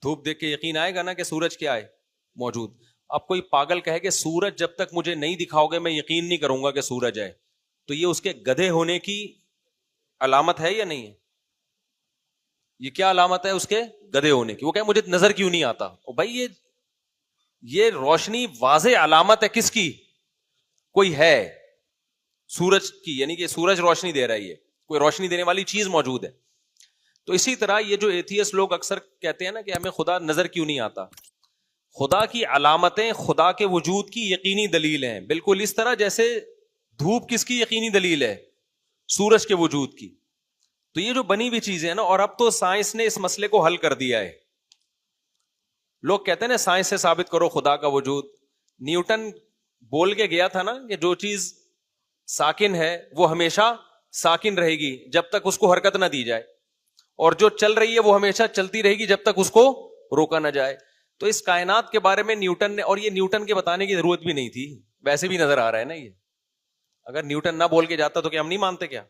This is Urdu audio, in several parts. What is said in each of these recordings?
دھوپ دیکھ کے یقین آئے گا نا کہ سورج کیا ہے موجود. اب کوئی پاگل کہے کہ سورج جب تک مجھے نہیں دکھاؤ گے میں یقین نہیں کروں گا کہ سورج ہے, تو یہ اس کے گدھے ہونے کی علامت ہے یا نہیں ہے؟ یہ کیا علامت ہے اس کے گدھے ہونے کی؟ وہ کہ مجھے نظر کیوں نہیں آتا. بھائی یہ روشنی واضح علامت ہے کس کی؟ کوئی ہے سورج کی, یعنی کہ سورج روشنی دے رہا ہے, یہ کوئی روشنی دینے والی چیز موجود ہے. تو اسی طرح یہ جو ایتھیسٹ لوگ اکثر کہتے ہیں نا کہ ہمیں خدا نظر کیوں نہیں آتا, خدا کی علامتیں خدا کے وجود کی یقینی دلیل ہیں, بالکل اس طرح جیسے دھوپ کس کی یقینی دلیل ہے؟ سورج کے وجود کی. تو یہ جو بنی ہوئی چیزیں ہیں نا, اور اب تو سائنس نے اس مسئلے کو حل کر دیا ہے. لوگ کہتے ہیں نا سائنس سے ثابت کرو خدا کا وجود. نیوٹن بول کے گیا تھا نا کہ جو چیز ساکن ہے وہ ہمیشہ ساکن رہے گی جب تک اس کو حرکت نہ دی جائے, اور جو چل رہی ہے وہ ہمیشہ چلتی رہے گی جب تک اس کو روکا نہ جائے. تو اس کائنات کے بارے میں نیوٹن نے, اور یہ نیوٹن کے بتانے کی ضرورت بھی نہیں تھی, ویسے بھی نظر آ رہا ہے نا یہ. اگر نیوٹن نہ بول کے جاتا تو کیا ہم نہیں مانتے کیا؟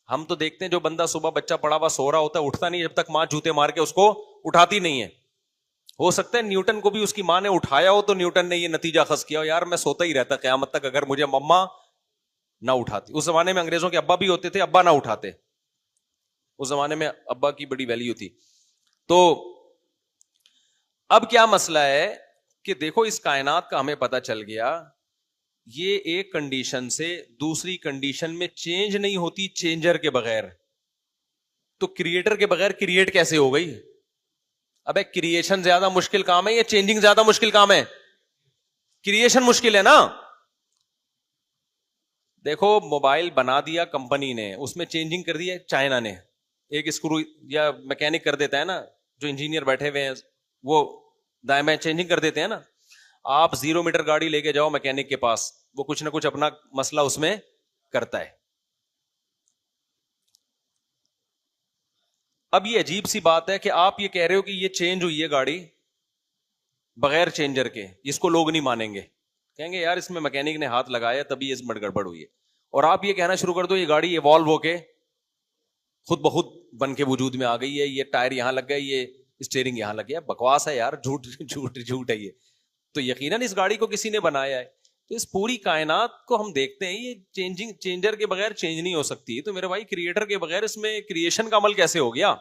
ہم تو دیکھتے ہیں جو بندہ صبح بچہ پڑا ہوا سو رہا ہوتا ہے اٹھتا نہیں جب تک ماں جوتے مار کے اس کو اٹھاتی نہیں ہے. ہو سکتا ہے نیوٹن کو بھی اس کی ماں نے اٹھایا ہو تو نیوٹن نے یہ نتیجہ خاص کیا ہو, یار میں سوتا ہی رہتا قیامت تک اگر مجھے مما نہ اٹھاتی. اس زمانے میں انگریزوں کے ابا بھی ہوتے تھے, ابا نہ اٹھاتے, اس زمانے میں ابا کی بڑی ویلیو تھی. تو اب کیا مسئلہ ہے کہ دیکھو اس کائنات کا ہمیں پتہ چل گیا, یہ ایک کنڈیشن سے دوسری کنڈیشن میں چینج نہیں ہوتی چینجر کے بغیر. تو کریٹر کے بغیر کریٹ کیسے ہو گئی؟ ابے کریشن زیادہ مشکل کام ہے یا چینجنگ زیادہ مشکل کام ہے؟ کریشن مشکل ہے نا. دیکھو موبائل بنا دیا کمپنی نے, اس میں چینجنگ کر دیا چائنا نے, ایک اسکرو یا میکینک کر دیتا ہے نا, جو انجینئر بیٹھے ہوئے ہیں وہ دائیں بائیں چینجنگ کر دیتے ہیں نا. آپ 0 میٹر گاڑی لے کے جاؤ میکینک کے پاس, وہ کچھ نہ کچھ اپنا مسئلہ اس میں کرتا ہے. اب یہ عجیب سی بات ہے کہ آپ یہ کہہ رہے ہو کہ یہ چینج ہوئی ہے گاڑی بغیر چینجر کے, اس کو لوگ نہیں مانیں گے, کہیں گے یار اس میں میکینک نے ہاتھ لگایا تبھی اس میں گڑبڑ ہوئی ہے. اور آپ یہ کہنا شروع کر دو یہ گاڑی ایوالو ہو کے خود بخود بن کے وجود میں آ گئی ہے, یہ ٹائر یہاں لگ گئے, یہ اسٹیئرنگ یہاں لگ گیا. بکواس ہے یار, جھوٹ جھوٹ جھوٹ ہے یہ. تو یقیناً اس گاڑی کو کسی نے بنایا ہے. تو اس پوری کائنات کو ہم دیکھتے ہیں, یہ چینجر کے بغیر چینج نہیں ہو سکتی. تو میرے بھائی کریٹر کے بغیر اس میں کریشن کا عمل کیسے ہو گیا؟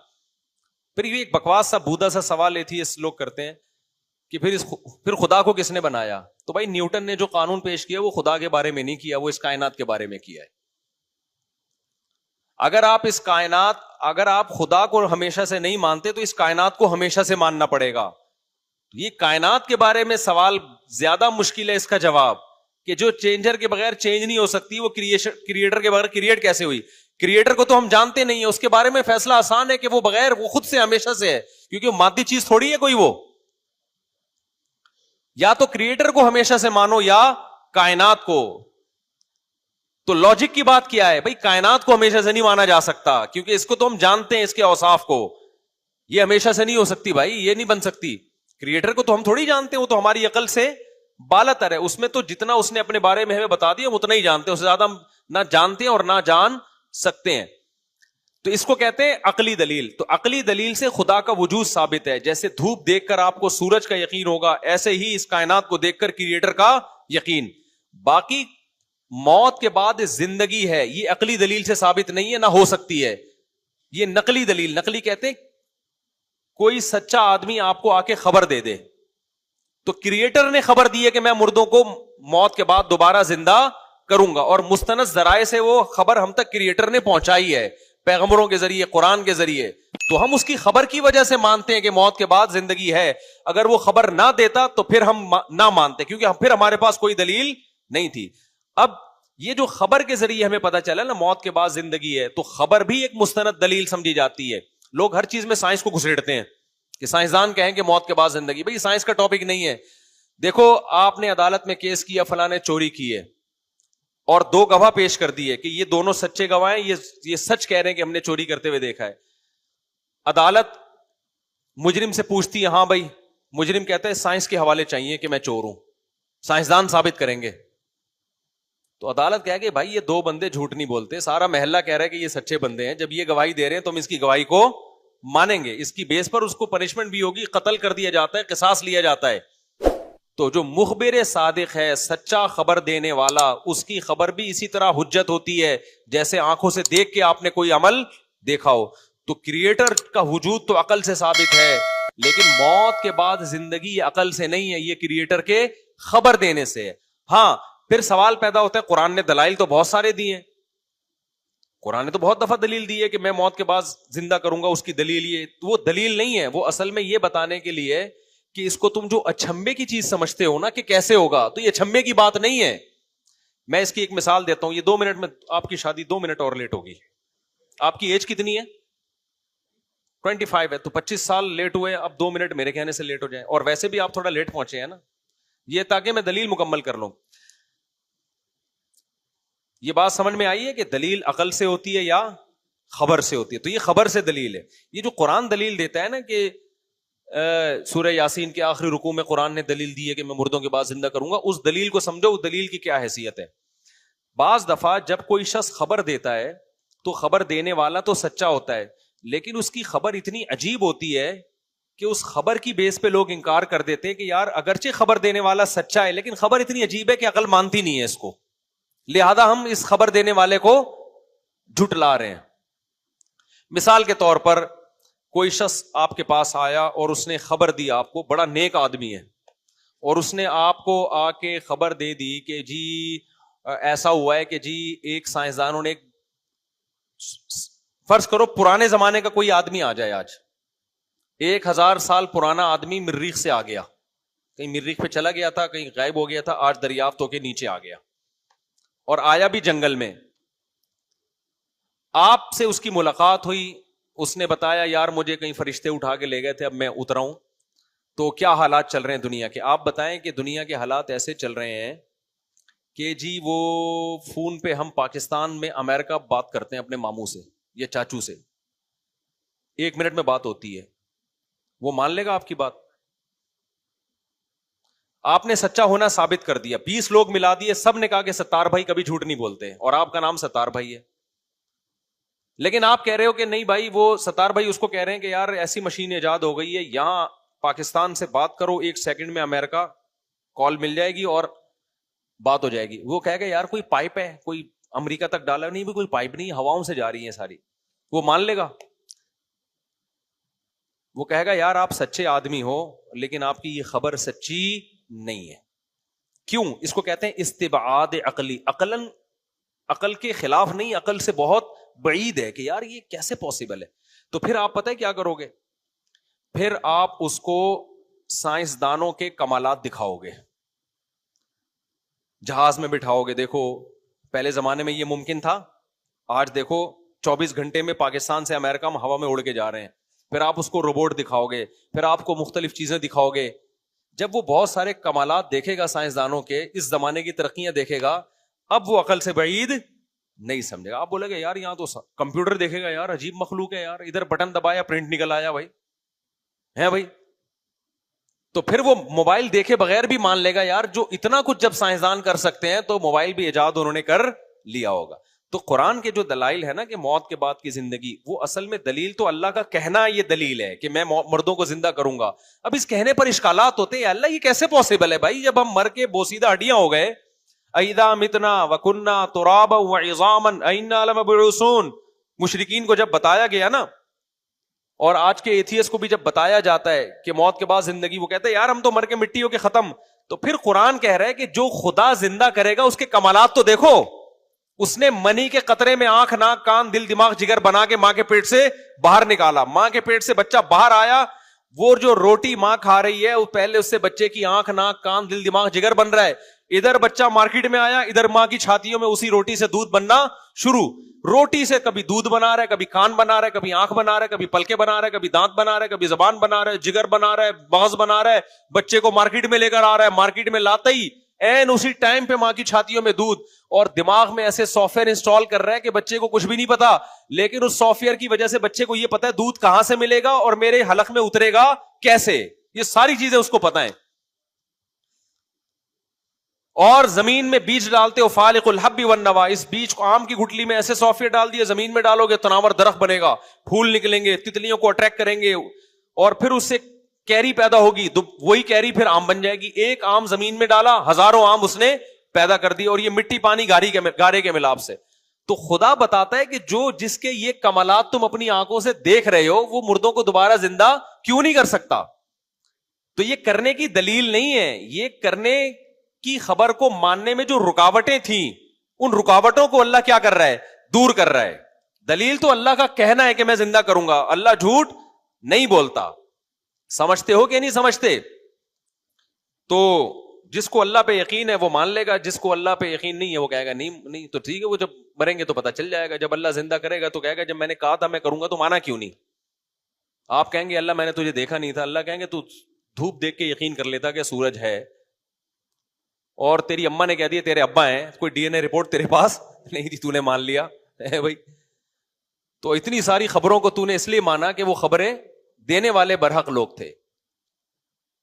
پھر یہ ایک بکواس سا بودا سا سوال ایتھیسٹ لوگ کرتے ہیں کہ پھر خدا کو کس نے بنایا؟ تو بھائی نیوٹن نے جو قانون پیش کیا وہ خدا کے بارے میں نہیں کیا, وہ اس کائنات کے بارے میں کیا ہے. اگر آپ خدا کو ہمیشہ سے نہیں مانتے تو اس کائنات کو ہمیشہ سے ماننا پڑے گا. یہ کائنات کے بارے میں سوال زیادہ مشکل ہے اس کا جواب, کہ جو چینجر کے بغیر چینج نہیں ہو سکتی وہ کریٹر کے بغیر کریٹ کیسے ہوئی؟ کریٹر کو تو ہم جانتے نہیں ہیں, اس کے بارے میں فیصلہ آسان ہے کہ وہ بغیر وہ خود سے ہمیشہ سے ہے, کیونکہ وہ مادی چیز تھوڑی ہے کوئی. وہ یا تو کریٹر کو ہمیشہ سے مانو یا کائنات کو. تو لاجک کی بات کیا ہے بھائی؟ کائنات کو ہمیشہ سے نہیں مانا جا سکتا کیونکہ اس کو تو ہم جانتے ہیں, اس کے اوصاف کو. یہ ہمیشہ سے نہیں ہو سکتی بھائی, یہ نہیں بن سکتی. کریٹر کو تو ہم تھوڑی جانتے ہیں, وہ تو ہماری عقل سے بالا تر ہے. اس میں تو جتنا اس نے اپنے بارے میں ہمیں بتا دیا اتنا ہی جانتے ہیں, اس سے زیادہ نہ جانتے ہیں اور نہ جان سکتے ہیں. تو اس کو کہتے ہیں عقلی دلیل. تو عقلی دلیل سے خدا کا وجود ثابت ہے. جیسے دھوپ دیکھ کر آپ کو سورج کا یقین ہوگا, ایسے ہی اس کائنات کو دیکھ کر کریٹر کا یقین. باقی موت کے بعد زندگی ہے, یہ عقلی دلیل سے ثابت نہیں ہے, نہ ہو سکتی ہے. یہ نقلی دلیل, نقلی کہتے ہیں کوئی سچا آدمی آپ کو آ کے خبر دے دے. تو کریٹر نے خبر دی ہے کہ میں مردوں کو موت کے بعد دوبارہ زندہ کروں گا, اور مستند ذرائع سے وہ خبر ہم تک کریٹر نے پہنچائی ہے, پیغمبروں کے ذریعے, قرآن کے ذریعے. تو ہم اس کی خبر کی وجہ سے مانتے ہیں کہ موت کے بعد زندگی ہے. اگر وہ خبر نہ دیتا تو پھر ہم نہ مانتے, کیونکہ پھر ہمارے پاس کوئی دلیل نہیں تھی. اب یہ جو خبر کے ذریعے ہمیں پتا چلا نا موت کے بعد زندگی ہے, تو خبر بھی ایک مستند دلیل سمجھی جاتی ہے. لوگ ہر چیز میں سائنس کو گھسیڑتے ہیں کہ سائنسدان کہیں کہ موت کے بعد زندگی. بھئی سائنس کا ٹاپک نہیں ہے. دیکھو آپ نے عدالت میں کیس کیا, فلاں نے چوری کی ہے, اور 2 گواہ پیش کر دیے کہ یہ دونوں سچے گواہ ہیں, یہ سچ کہہ رہے ہیں کہ ہم نے چوری کرتے ہوئے دیکھا ہے. عدالت مجرم سے پوچھتی ہے, ہاں بھائی, مجرم کہتا ہے سائنس کے حوالے چاہیے کہ میں چور ہوں, سائنسدان ثابت کریں گے. تو عدالت کہے کہ بھائی یہ 2 بندے جھوٹ نہیں بولتے, سارا محلہ کہہ رہا ہے کہ یہ سچے بندے ہیں, جب یہ گواہی دے رہے ہیں تو ہم اس کی گواہی کو مانیں گے, اس کی بیس پر اس کو پنشمنٹ بھی ہوگی, قتل کر دیا جاتا ہے, قصاص لیا جاتا ہے. تو جو مخبر صادق ہے, سچا خبر دینے والا, اس کی خبر بھی اسی طرح حجت ہوتی ہے جیسے آنکھوں سے دیکھ کے آپ نے کوئی عمل دیکھا ہو. تو کریٹر کا وجود تو عقل سے ثابت ہے, لیکن موت کے بعد زندگی عقل سے نہیں ہے, یہ کریٹر کے خبر دینے سے ہے. ہاں پھر سوال پیدا ہوتا ہے, قرآن نے دلائل تو بہت سارے دیے ہیں, قرآن نے تو بہت دفعہ دلیل دی ہے کہ میں موت کے بعد زندہ کروں گا, اس کی دلیل یہ, وہ دلیل نہیں ہے, وہ اصل میں یہ بتانے کے لیے کہ اس کو تم جو اچھمبے کی چیز سمجھتے ہو نا کہ کیسے ہوگا, تو یہ اچھمبے کی بات نہیں ہے. میں اس کی ایک مثال دیتا ہوں, یہ 2 منٹ میں آپ کی شادی 2 منٹ اور لیٹ ہوگی. آپ کی ایج کتنی ہے؟ 25 ہے, تو 25 سال لیٹ ہوئے, اب 2 منٹ میرے کہنے سے لیٹ ہو جائیں, اور ویسے بھی آپ تھوڑا لیٹ پہنچے ہیں نا, یہ تاکہ میں دلیل مکمل کر لوں. یہ بات سمجھ میں آئی ہے کہ دلیل عقل سے ہوتی ہے یا خبر سے ہوتی ہے؟ تو یہ خبر سے دلیل ہے. یہ جو قرآن دلیل دیتا ہے نا کہ سورہ یاسین کے آخری رکوع میں قرآن نے دلیل دی ہے کہ میں مردوں کے بعد زندہ کروں گا, اس دلیل کو سمجھو, اس دلیل کی کیا حیثیت ہے. بعض دفعہ جب کوئی شخص خبر دیتا ہے تو خبر دینے والا تو سچا ہوتا ہے, لیکن اس کی خبر اتنی عجیب ہوتی ہے کہ اس خبر کی بیس پہ لوگ انکار کر دیتے ہیں کہ یار اگرچہ خبر دینے والا سچا ہے لیکن خبر اتنی عجیب ہے کہ عقل مانتی نہیں ہے اس کو, لہذا ہم اس خبر دینے والے کو جھٹلا رہے ہیں. مثال کے طور پر کوئی شخص آپ کے پاس آیا اور اس نے خبر دی آپ کو, بڑا نیک آدمی ہے, اور اس نے آپ کو آ کے خبر دے دی کہ جی ایسا ہوا ہے کہ جی ایک سائنسدانوں نے, فرض کرو پرانے زمانے کا کوئی آدمی آ جائے, آج 1000 سال پرانا آدمی مریخ سے آ گیا, کہیں مریخ پہ چلا گیا تھا, کہیں غائب ہو گیا تھا, آج دریافت ہو کے نیچے آ گیا, اور آیا بھی جنگل میں. آپ سے اس کی ملاقات ہوئی, اس نے بتایا یار مجھے کہیں فرشتے اٹھا کے لے گئے تھے, اب میں اترا ہوں. تو کیا حالات چل رہے ہیں دنیا کے؟ آپ بتائیں کہ دنیا کے حالات ایسے چل رہے ہیں کہ جی وہ فون پہ ہم پاکستان میں امریکہ بات کرتے ہیں اپنے ماموں سے یا چاچو سے, 1 منٹ میں بات ہوتی ہے, وہ مان لے گا آپ کی بات؟ آپ نے سچا ہونا ثابت کر دیا, 20 لوگ ملا دیے, سب نے کہا کہ ستار بھائی کبھی جھوٹ نہیں بولتے, اور آپ کا نام ستار بھائی ہے. لیکن آپ کہہ رہے ہو کہ نہیں بھائی, وہ ستار بھائی اس کو کہہ رہے ہیں کہ یار ایسی مشین ایجاد ہو گئی ہے, یہاں پاکستان سے بات کرو 1 سیکنڈ میں امریکہ کال مل جائے گی اور بات ہو جائے گی. وہ کہے گا یار کوئی پائپ ہے, کوئی امریکہ تک ڈالا نہیں, بھی کوئی پائپ نہیں, ہواؤں سے جا رہی ہیں ساری. وہ مان لے گا؟ وہ کہے گا یار آپ سچے آدمی ہو لیکن آپ کی یہ خبر سچی نہیں ہے. کیوں؟ اس کو کہتے ہیں استبعاد عقلی. عقل کے خلاف نہیں, عقل سے بہت بعید ہے کہ یار یہ کیسے پاسبل ہے. تو پھر آپ پتہ ہے کیا کرو گے؟ پھر آپ اس کو سائنسدانوں کے کمالات دکھاؤ گے, جہاز میں بٹھاؤ گے, دیکھو پہلے زمانے میں یہ ممکن تھا, آج دیکھو 24 گھنٹے میں پاکستان سے امریکہ ہم ہوا میں اڑ کے جا رہے ہیں. پھر آپ اس کو روبوٹ دکھاؤ گے, پھر آپ کو مختلف چیزیں دکھاؤ گے. جب وہ بہت سارے کمالات دیکھے گا سائنسدانوں کے, اس زمانے کی ترقیاں دیکھے گا, اب وہ عقل سے بعید نہیں سمجھے گا. آپ بولے گا یار یہاں تو کمپیوٹر دیکھے گا, یار عجیب مخلوق ہے یار, ادھر بٹن دبایا پرنٹ نکل آیا بھائی, ہے بھائی. تو پھر وہ موبائل دیکھے بغیر بھی مان لے گا یار جو اتنا کچھ جب سائنسدان کر سکتے ہیں تو موبائل بھی ایجاد انہوں نے کر لیا ہوگا. تو قرآن کے جو دلائل ہے نا کہ موت کے بعد کی زندگی, وہ اصل میں دلیل تو اللہ کا کہنا یہ دلیل ہے کہ میں مردوں کو زندہ کروں گا. اب اس کہنے پر اشکالات ہوتے ہیں, اللہ یہ کیسے پاسبل ہے بھائی, جب ہم مر کے بوسیدہ ہڈیاں ہو گئے, اذا متنا وکننا ترابا وعظاما انا لمبعوثون. مشرکین کو جب بتایا گیا نا, اور آج کے ایتھیس کو بھی جب بتایا جاتا ہے کہ موت کے بعد زندگی, وہ کہتے ہیں یار ہم تو مر کے مٹی ہو کے ختم. تو پھر قرآن کہہ رہا ہے کہ جو خدا زندہ کرے گا اس کے کمالات تو دیکھو. اس نے منی کے قطرے میں آنکھ ناک کان دل دماغ جگر بنا کے ماں کے پیٹ سے باہر نکالا, ماں کے پیٹ سے بچہ باہر آیا, وہ جو روٹی ماں کھا رہی ہے وہ پہلے اس سے بچے کی آنکھ ناک کان دل دماغ جگر بن رہا ہے. ادھر بچہ مارکیٹ میں آیا, ادھر ماں کی چھاتیوں میں اسی روٹی سے دودھ بننا شروع. روٹی سے کبھی دودھ بنا رہا ہے, کبھی کان بنا رہا ہے, کبھی آنکھ بنا رہا ہے, کبھی پلکے بنا رہا ہے, کبھی دانت بنا رہا ہے, کبھی زبان بنا رہا ہے, جگر بنا رہا ہے, مغز بنا رہا ہے, بچے کو مارکیٹ میں لے کر آ رہا ہے, مارکیٹ میں لاتا ہی این اسی ٹائم پہ ماں کی چھاتیوں میں دودھ, اور دماغ میں ایسے سافٹ ویئر انسٹال کر رہا ہے کہ بچے کو کچھ بھی نہیں پتا, لیکن اس سافٹ ویئر کی وجہ سے بچے کو یہ پتا ہے دودھ کہاں سے ملے گا اور میرے حلق میں اترے گا کیسے, یہ ساری چیزیں اس کو پتا ہے. اور زمین میں بیج ڈالتے ہو فالق الحب والنوا, اس بیج کو آم کی گٹلی میں ایسے سافٹ ویئر ڈال دیا, زمین میں ڈالو گے تناور درخت بنے گا, پھول نکلیں گے, تتلیوں کو اٹریکٹ کریں گے, اور پھر اس سے کیری پیدا ہوگی, وہی کیری پھر آم بن جائے گی. ایک آم زمین میں ڈالا, ہزاروں آم اس نے پیدا کر دی, اور یہ مٹی پانی گارے کے ملاپ سے. تو خدا بتاتا ہے کہ جس کے یہ کمالات تم اپنی آنکھوں سے دیکھ رہے ہو, وہ مردوں کو دوبارہ زندہ کیوں نہیں کر سکتا؟ تو یہ کرنے کی دلیل نہیں ہے, یہ کرنے کی خبر کو ماننے میں جو رکاوٹیں تھیں, ان رکاوٹوں کو اللہ کیا کر رہا ہے؟ دور کر رہا ہے. دلیل تو اللہ کا کہنا ہے کہ میں زندہ کروں گا, اللہ جھوٹ نہیں بولتا. سمجھتے ہو کہ نہیں سمجھتے؟ تو جس کو اللہ پہ یقین ہے وہ مان لے گا, جس کو اللہ پہ یقین نہیں ہے وہ کہے گا نہیں تو ٹھیک ہے, وہ جب مریں گے تو پتہ چل جائے گا. جب اللہ زندہ کرے گا تو کہے گا جب میں نے کہا تھا میں کروں گا تو مانا کیوں نہیں؟ آپ کہیں گے اللہ میں نے تجھے دیکھا نہیں تھا, اللہ کہیں گے تو دھوپ دیکھ کے یقین کر لیتا کہ سورج ہے, اور تیری اماں نے کہہ دیا تیرے ابا ہیں, کوئی ڈی این اے رپورٹ تیرے پاس نہیں تھی, تو نے مان لیا بھائی. تو اتنی ساری خبروں کو تو نے اس لیے مانا کہ وہ خبریں دینے والے برحق لوگ تھے.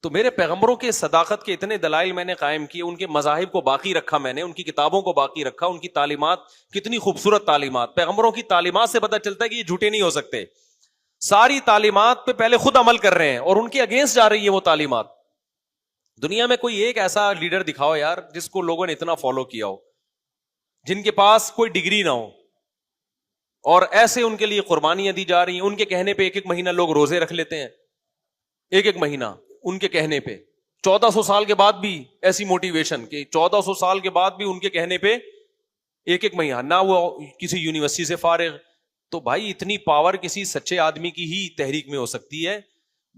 تو میرے پیغمبروں کے صداقت کے اتنے دلائل میں نے قائم کیے, ان کے مذاہب کو باقی رکھا, میں نے ان کی کتابوں کو باقی رکھا, ان کی تعلیمات کتنی خوبصورت تعلیمات. پیغمبروں کی تعلیمات سے پتہ چلتا ہے کہ یہ جھوٹے نہیں ہو سکتے. ساری تعلیمات پہ پہلے خود عمل کر رہے ہیں اور ان کے اگینسٹ جا رہی ہے وہ تعلیمات. دنیا میں کوئی ایک ایسا لیڈر دکھاؤ یار جس کو لوگوں نے اتنا فالو کیا ہو, جن کے پاس کوئی ڈگری نہ ہو, اور ایسے ان کے لیے قربانیاں دی جا رہی ہیں. ان کے کہنے پہ ایک مہینہ لوگ روزے رکھ لیتے ہیں, ایک مہینہ ان کے کہنے پہ. 1400 سال کے بعد بھی ایسی موٹیویشن کہ 1400 سال کے بعد بھی ان کے کہنے پہ ایک مہینہ, نہ وہ کسی یونیورسٹی سے فارغ. تو بھائی اتنی پاور کسی سچے آدمی کی ہی تحریک میں ہو سکتی ہے,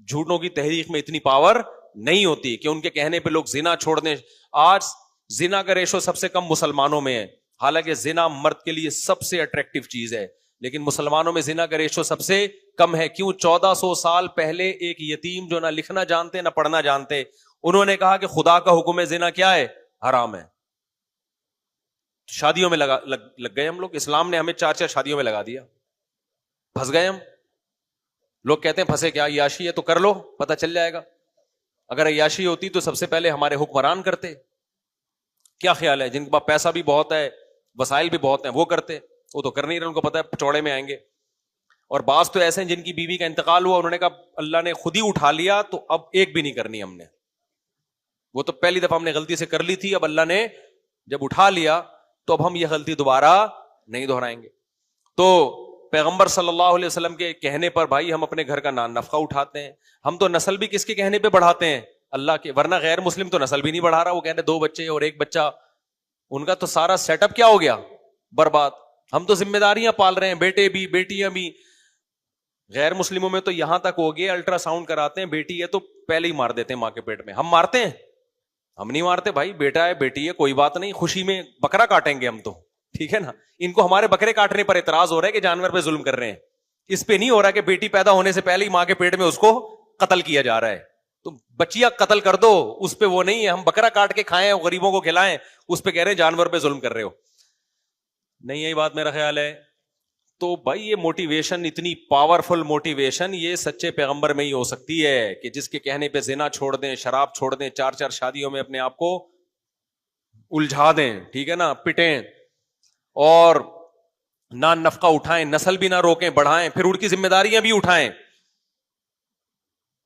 جھوٹوں کی تحریک میں اتنی پاور نہیں ہوتی کہ ان کے کہنے پہ لوگ زنا چھوڑ دیں. آج زنا کا ریشو سب سے کم مسلمانوں میں ہے, حالانکہ زنا مرد کے لیے سب سے اٹریکٹیو چیز ہے, لیکن مسلمانوں میں زنا کا ریشو سب سے کم ہے. کیوں؟ 1400 سال پہلے ایک یتیم جو نہ لکھنا جانتے نہ پڑھنا جانتے, انہوں نے کہا کہ خدا کا حکم ہے زنا کیا ہے؟ حرام ہے. شادیوں میں لگ گئے ہم لوگ, اسلام نے ہمیں 4 شادیوں میں لگا دیا, پھنس گئے ہم. لوگ کہتے ہیں پھنسے کیا, عیاشی ہے تو کر لو پتہ چل جائے گا. اگر عیاشی ہوتی تو سب سے پہلے ہمارے حکمران کرتے. کیا خیال ہے؟ جن کے پاس پیسہ بھی بہت ہے, وسائل بھی بہت ہیں, وہ کرتے. وہ تو کر نہیں رہے, ان کو پتہ ہے چوڑے میں آئیں گے. اور بعض تو ایسے ہیں جن کی بیوی کا انتقال ہوا, انہوں نے کہا اللہ نے خود ہی اٹھا لیا تو اب ایک بھی نہیں کرنی ہم نے. وہ تو پہلی دفعہ ہم نے غلطی سے کر لی تھی, اب اللہ نے جب اٹھا لیا تو اب ہم یہ غلطی دوبارہ نہیں دہرائیں گے. تو پیغمبر صلی اللہ علیہ وسلم کے کہنے پر بھائی ہم اپنے گھر کا نفقہ اٹھاتے ہیں. ہم تو نسل بھی کس کے کہنے پہ بڑھاتے ہیں؟ اللہ کے. ورنہ غیر مسلم تو نسل بھی نہیں بڑھا رہا, وہ کہتے ہیں 2 بچے اور 1 بچہ, ان کا تو سارا سیٹ اپ کیا ہو گیا؟ برباد. ہم تو ذمہ داریاں پال رہے ہیں, بیٹے بھی بیٹیاں بھی. غیر مسلموں میں تو یہاں تک ہو گیا الٹرا ساؤنڈ کراتے ہیں, بیٹی ہے تو پہلے ہی مار دیتے ہیں ماں کے پیٹ میں. ہم مارتے ہیں؟ ہم نہیں مارتے بھائی, بیٹا ہے بیٹی ہے کوئی بات نہیں, خوشی میں بکرا کاٹیں گے ہم تو, ٹھیک ہے نا. ان کو ہمارے بکرے کاٹنے پر اعتراض ہو رہا ہے کہ جانور پہ ظلم کر رہے ہیں, اس پہ نہیں ہو رہا کہ بیٹی پیدا ہونے سے پہلے ہی ماں کے پیٹ میں اس کو قتل کیا جا رہا ہے. تو بچیاں قتل کر دو, اس پہ وہ نہیں ہے. ہم بکرا کاٹ کے کھائیں, غریبوں کو کھلائیں, اس پہ کہہ رہے ہیں جانور پہ ظلم کر رہے ہو. نہیں یہی بات میرا خیال ہے. تو بھائی یہ موٹیویشن, اتنی پاورفل موٹیویشن یہ سچے پیغمبر میں ہی ہو سکتی ہے کہ جس کے کہنے پہ زنا چھوڑ دیں, شراب چھوڑ دیں, 4 شادیوں میں اپنے آپ کو الجھا دیں, ٹھیک ہے نا, پٹیں, اور نہ نفقہ اٹھائیں, نسل بھی نہ روکیں بڑھائیں, پھر ان کی ذمہ داریاں بھی اٹھائیں.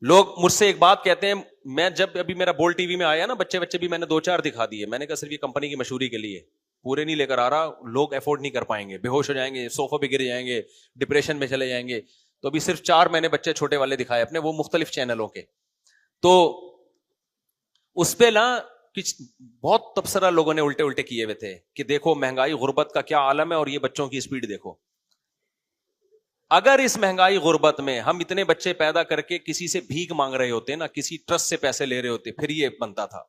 لوگ مجھ سے ایک بات کہتے ہیں, میں جب ابھی میرا بول ٹی وی میں آیا نا, بچے بھی میں نے 2-4 دکھا دیے. میں نے کہا صرف یہ کمپنی کی مشہوری کے لیے, پورے نہیں لے کر آ رہا, لوگ افورڈ نہیں کر پائیں گے, بے ہوش ہو جائیں گے, صوفوں پہ گر جائیں گے, ڈپریشن میں چلے جائیں گے. تو ابھی صرف 4 میں نے بچے چھوٹے والے دکھائے اپنے, وہ مختلف چینلوں کے. تو اس پہ نا بہت تبصرہ لوگوں نے الٹے کیے ہوئے تھے کہ دیکھو مہنگائی غربت کا کیا عالم ہے, اور یہ بچوں کی اسپیڈ دیکھو. اگر اس مہنگائی غربت میں ہم اتنے بچے پیدا کر کے کسی سے بھیک مانگ رہے ہوتے نا, کسی ٹرسٹ سے پیسے لے رہے ہوتے, پھر یہ بنتا تھا.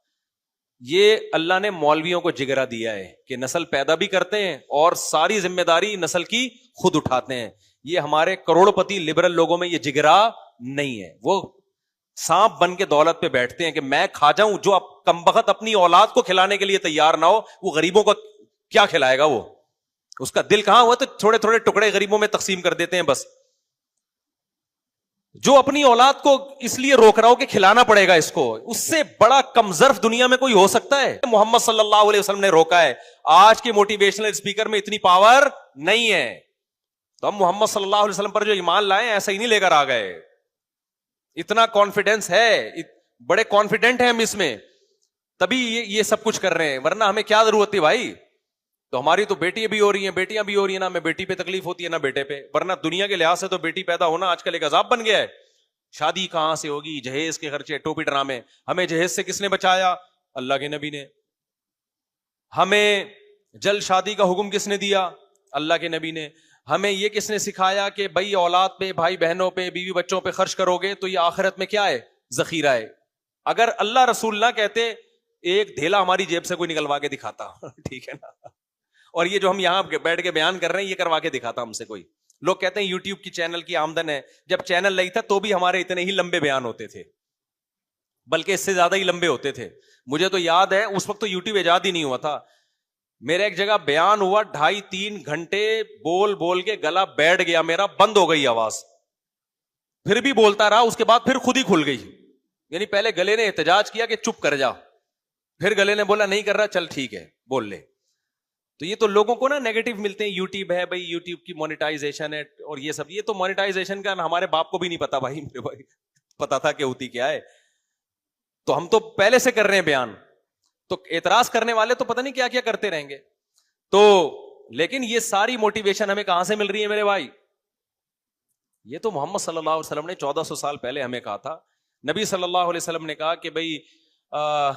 یہ اللہ نے مولویوں کو جگرا دیا ہے کہ نسل پیدا بھی کرتے ہیں اور ساری ذمہ داری نسل کی خود اٹھاتے ہیں. یہ ہمارے کروڑ پتی لبرل لوگوں میں یہ جگرا نہیں ہے. وہ سانپ بن کے دولت پہ بیٹھتے ہیں کہ میں کھا جاؤں, جو کمبخت اپنی اولاد کو کھلانے کے لیے تیار نہ ہو, وہ غریبوں کو کیا کھلائے گا؟ وہ اس کا دل کہاں ہوا, تو تھوڑے تھوڑے ٹکڑے غریبوں میں تقسیم کر دیتے ہیں بس. جو اپنی اولاد کو اس لیے روک رہا ہو کہ کھلانا پڑے گا اس کو، اس سے بڑا کمزرف دنیا میں کوئی ہو سکتا ہے؟ محمد صلی اللہ علیہ وسلم نے روکا ہے. آج کے موٹیویشنل اسپیکر میں اتنی پاور نہیں ہے. تو ہم محمد صلی اللہ علیہ وسلم پر جو ایمان لائے ایسا ہی نہیں لے کر آ گئے. اتنا کانفیڈنس ہے، بڑے کانفیڈنٹ ہیں ہم اس میں، تبھی یہ سب کچھ کر رہے ہیں. ورنہ ہمیں کیا ضرورت تھی بھائی؟ تو ہماری تو بیٹیاں بھی ہو رہی ہیں، بیٹیاں بھی ہو رہی ہیں، نہ ہمیں بیٹی پہ تکلیف ہوتی ہے نہ بیٹے پہ. ورنہ دنیا کے لحاظ سے تو بیٹی پیدا ہونا آج کل ایک عذاب بن گیا ہے. شادی کہاں سے ہوگی، جہیز کے خرچے، ٹوپی ڈرامے. ہمیں جہیز سے کس نے بچایا؟ اللہ کے نبی نے. ہمیں جلد شادی کا حکم کس نے دیا؟ اللہ کے نبی نے. ہمیں یہ کس نے سکھایا کہ بھائی اولاد پہ، بھائی بہنوں پہ، بیوی بچوں پہ خرچ کرو گے تو یہ آخرت میں کیا ہے؟ ذخیرہ ہے. اگر اللہ رسول نہ کہتے ایک دھیلا ہماری جیب سے کوئی نکلوا کے دکھاتا ٹھیک ہے نا. اور یہ جو ہم یہاں بیٹھ کے بیان کر رہے ہیں یہ کروا کے دکھاتا ہم سے کوئی. لوگ کہتے ہیں یوٹیوب کی چینل کی آمدن ہے. جب چینل نہیں تھا تو بھی ہمارے اتنے ہی لمبے بیان ہوتے تھے، بلکہ اس سے زیادہ ہی لمبے ہوتے تھے. مجھے تو یاد ہے اس وقت تو یوٹیوب ایجاد ہی نہیں ہوا تھا. میرا ایک جگہ بیان ہوا 2.5-3 گھنٹے بول بول کے گلا بیٹھ گیا میرا، بند ہو گئی آواز. پھر بھی بولتا رہا، اس کے بعد پھر خود ہی کھل گئی. یعنی پہلے گلے نے احتجاج کیا کہ چپ کر جا، پھر گلے نے بولا نہیں کر رہا، چل ٹھیک ہے بول لے. تو یہ تو لوگوں کو نا نیگیٹو ملتے ہیں. یوٹیوب ہے بھائی، یوٹیوب کی مونیٹائزیشن ہے اور یہ سب. یہ تو مونیٹائزیشن کا ہمارے باپ کو بھی نہیں پتا بھائی، میرے بھائی پتا تھا کہ ہوتی کیا ہے. تو ہم تو پہلے سے کر رہے ہیں بیان، تو اعتراض کرنے والے تو پتہ نہیں کیا کیا کرتے رہیں گے. تو لیکن یہ ساری موٹیویشن ہمیں کہاں سے مل رہی ہے میرے بھائی؟ یہ تو محمد صلی اللہ علیہ وسلم نے 1400 سال پہلے ہمیں کہا تھا. نبی صلی اللہ علیہ وسلم نے کہا کہ بھائی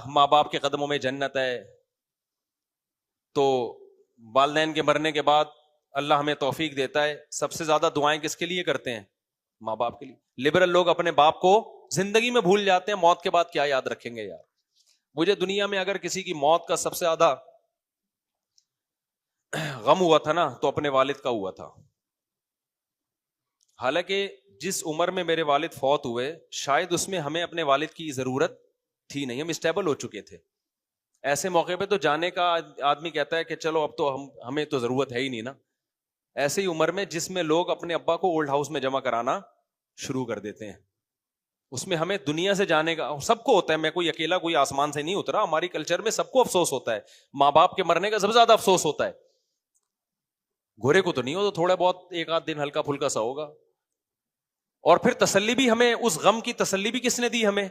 ماں باپ کے قدموں میں جنت ہے. تو والدین کے مرنے کے بعد اللہ ہمیں توفیق دیتا ہے. سب سے زیادہ دعائیں کس کے لیے کرتے ہیں؟ ماں باپ کے لیے. لبرل لوگ اپنے باپ کو زندگی میں بھول جاتے ہیں، موت کے بعد کیا یاد رکھیں گے یار. مجھے دنیا میں اگر کسی کی موت کا سب سے زیادہ غم ہوا تھا نا تو اپنے والد کا ہوا تھا. حالانکہ جس عمر میں میرے والد فوت ہوئے شاید اس میں ہمیں اپنے والد کی ضرورت تھی نہیں، ہم اسٹیبل ہو چکے تھے. ایسے موقع پہ تو جانے کا آدمی کہتا ہے کہ چلو اب تو ہمیں تو ضرورت ہے ہی نہیں نا. ایسی عمر میں جس میں لوگ اپنے ابا کو اولڈ ہاؤس میں جمع کرانا شروع کر دیتے ہیں، اس میں ہمیں دنیا سے جانے کا سب کو ہوتا ہے. میں کوئی اکیلا کوئی آسمان سے نہیں اترا، ہماری کلچر میں سب کو افسوس ہوتا ہے. ماں باپ کے مرنے کا سب سے زیادہ افسوس ہوتا ہے. گھوڑے کو تو نہیں ہو، تو تھوڑا بہت ایک آدھ دن ہلکا پھلکا سا ہوگا. اور پھر تسلی بھی ہمیں، اس غم کی تسلی بھی کس نے دی ہمیں؟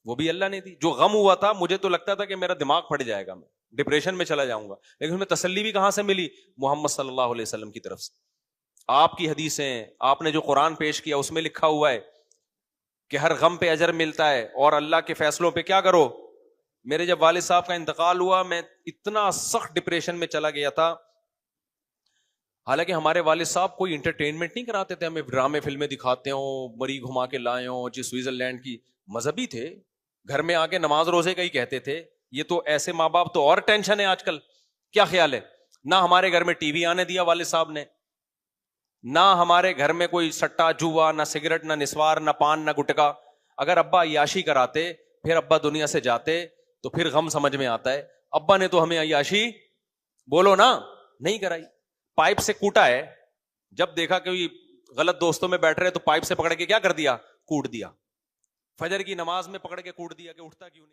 وہ بھی اللہ نے دی. جو غم ہوا تھا مجھے تو لگتا تھا کہ میرا دماغ پھٹ جائے گا، میں ڈپریشن میں چلا جاؤں گا، لیکن ہمیں تسلی بھی کہاں سے ملی؟ محمد صلی اللہ علیہ وسلم کی طرف سے. آپ کی حدیثیں، آپ نے جو قرآن پیش کیا اس میں لکھا ہوا ہے کہ ہر غم پہ اجر ملتا ہے اور اللہ کے فیصلوں پہ کیا کرو. میرے جب والد صاحب کا انتقال ہوا میں اتنا سخت ڈپریشن میں چلا گیا تھا. حالانکہ ہمارے والد صاحب کوئی انٹرٹینمنٹ نہیں کراتے تھے، ہمیں ڈرامے فلمیں دکھاتے ہوں، مری گھما کے لائے ہوں جی سوئٹزرلینڈ کی. مذہبی تھے، گھر میں آ کے نماز روزے کا ہی کہتے تھے. یہ تو ایسے ماں باپ تو اور ٹینشن ہے آج کل. کیا خیال ہے؟ نہ ہمارے گھر میں ٹی وی آنے دیا والد صاحب نے، نہ ہمارے گھر میں کوئی سٹا جوا، نہ سگریٹ، نہ نسوار، نہ پان، نہ گٹکا. اگر ابا عیاشی کراتے پھر ابا دنیا سے جاتے تو پھر غم سمجھ میں آتا ہے. ابا نے تو ہمیں عیاشی بولو نا نہیں کرائی. پائپ سے کوٹا ہے، جب دیکھا کہ غلط دوستوں میں بیٹھ رہے تو پائپ سے پکڑ کے کیا کر دیا؟ کوٹ دیا. فجر کی نماز میں پکڑ کے کوٹ دیا کہ اٹھتا کیوں نہیں.